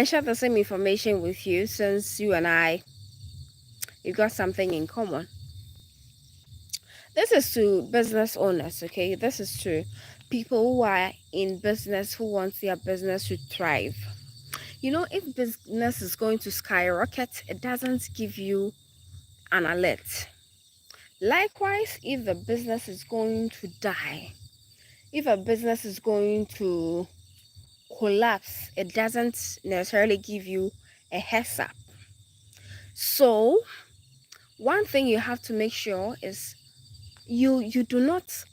share the same information with you since you and we got something in common. This is to business owners, okay? This is to people who are in business who want their business to thrive. You know, if business is going to skyrocket, it doesn't give you an alert. Likewise, if the business is going to die, if a business is going to collapse, it doesn't necessarily give you a heads up. So, one thing you have to make sure is you do not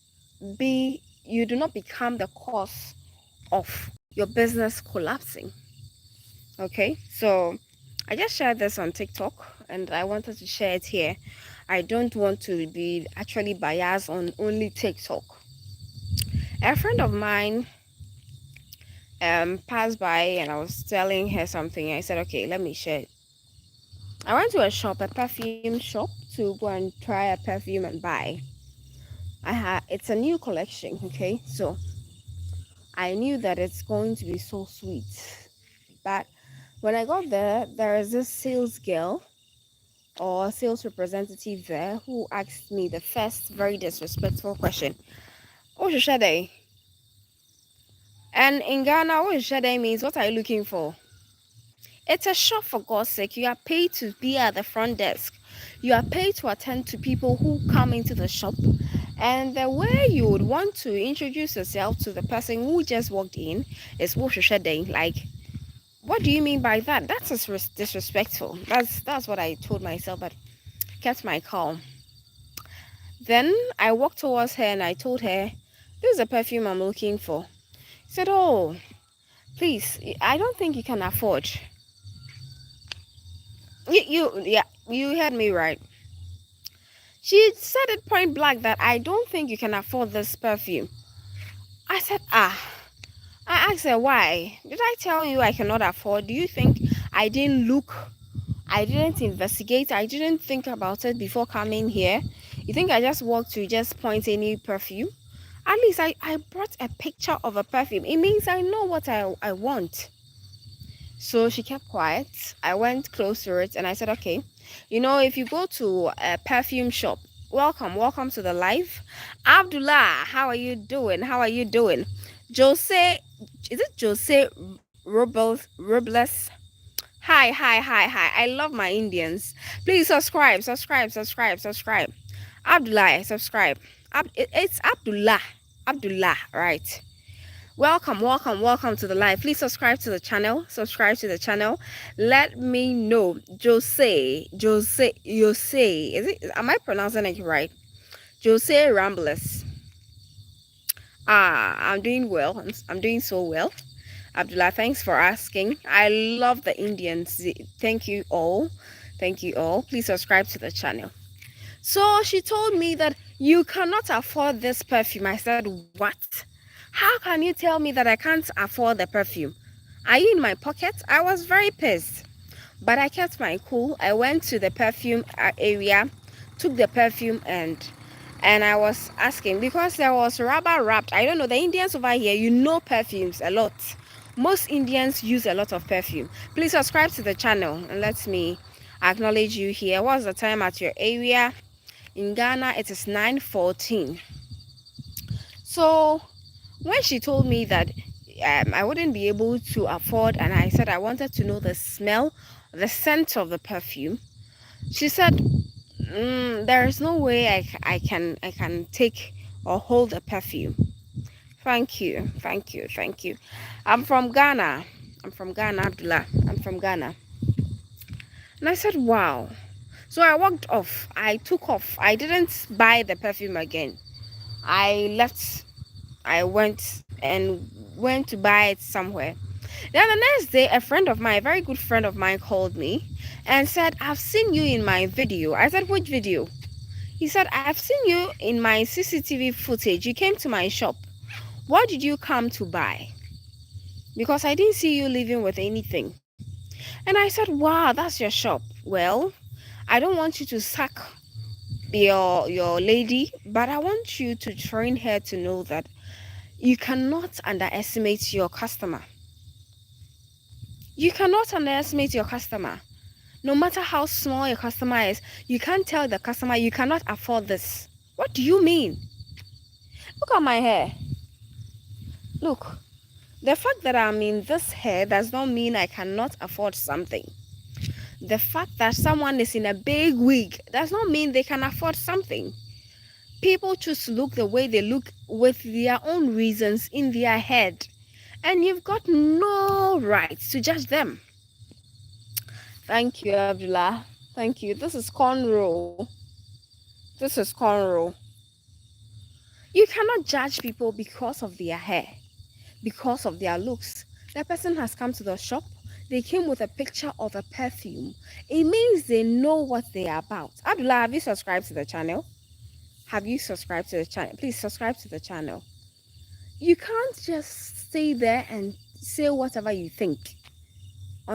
become the cause of your business collapsing. Okay, so I just shared this on TikTok and I wanted to share it here. I don't want to be actually biased on only TikTok. A friend of mine passed by and I was telling her something. I said, okay, let me share it. I went to a perfume shop, to go and try a perfume and buy. It's a new collection, okay? So I knew that it's going to be so sweet. But when I got there, there is this sales girl or sales representative there who asked me the first very disrespectful question. Oh, Shade. And in Ghana, oh, Shade means what are you looking for? It's a shop, for God's sake. You are paid to be at the front desk. You are paid to attend to people who come into the shop. And the way you would want to introduce yourself to the person who just walked in is like, what do you mean by that? That's disrespectful. That's what I told myself, but kept my calm. Then I walked towards her and I told her, this is a perfume I'm looking for. She said, oh, please, I don't think you can afford. You heard me right. She said it point blank that I don't think you can afford this perfume. I said, I asked her why. Did I tell you I cannot afford? Do you think I didn't look? I didn't investigate. I didn't think about it before coming here. You think I just walked to just point any perfume? At least I brought a picture of a perfume. It means I know what I want. So she kept quiet. I went close to it and I said, okay, you know, if you go to a perfume shop, welcome to the live. Abdullah, how are you doing? How are you doing? Jose, is it Jose Robles? Hi. I love my Indians. Please subscribe. Abdullah, subscribe. It's Abdullah. Abdullah, right? Welcome to the live. Please subscribe to the channel. Let me know. Jose. Is it? Am I pronouncing it right? Jose Rambles. I'm doing well. I'm doing so well. Abdullah, thanks for asking. I love the Indians. Thank you all. Please subscribe to the channel. So she told me that you cannot afford this perfume. I said, what? How can you tell me that I can't afford the perfume? Are you in my pocket? I was very pissed. But I kept my cool. I went to the perfume area, took the perfume and I was asking because there was rubber wrapped. I don't know, the Indians over here, you know perfumes a lot. Most Indians use a lot of perfume. Please subscribe to the channel and let me acknowledge you here. What's the time at your area? In Ghana, it is 9:14. So when she told me that I wouldn't be able to afford, and I said I wanted to know the smell, the scent of the perfume, she said, there is no way I can take or hold a perfume. Thank you. I'm from Ghana, Abdullah. I'm from Ghana. And I said, wow. So I walked off. I took off. I didn't buy the perfume again. I left. I went to buy it somewhere. Then the next day, a friend of mine, a very good friend of mine, called me and said, I've seen you in my video. I said, which video? He said, I've seen you in my CCTV footage. You came to my shop. What did you come to buy? Because I didn't see you leaving with anything. And I said, wow, that's your shop. Well, I don't want you to sack your lady, but I want you to train her to know that you cannot underestimate your customer. You cannot underestimate your customer. No matter how small your customer is, you can't tell the customer you cannot afford this. What do you mean? Look at my hair. Look, the fact that I'm in this hair does not mean I cannot afford something. The fact that someone is in a big wig does not mean they can afford something. People choose to look the way they look with their own reasons in their head, and you've got no right to judge them. Thank you, Abdullah. Thank you. This is cornrow. This is cornrow. You cannot judge people because of their hair, because of their looks. The person has come to the shop, they came with a picture of a perfume. It means they know what they are about. Abdullah, have you subscribed to the channel? Have you subscribed to the channel? Please subscribe to the channel. You can't just stay there and say whatever you think.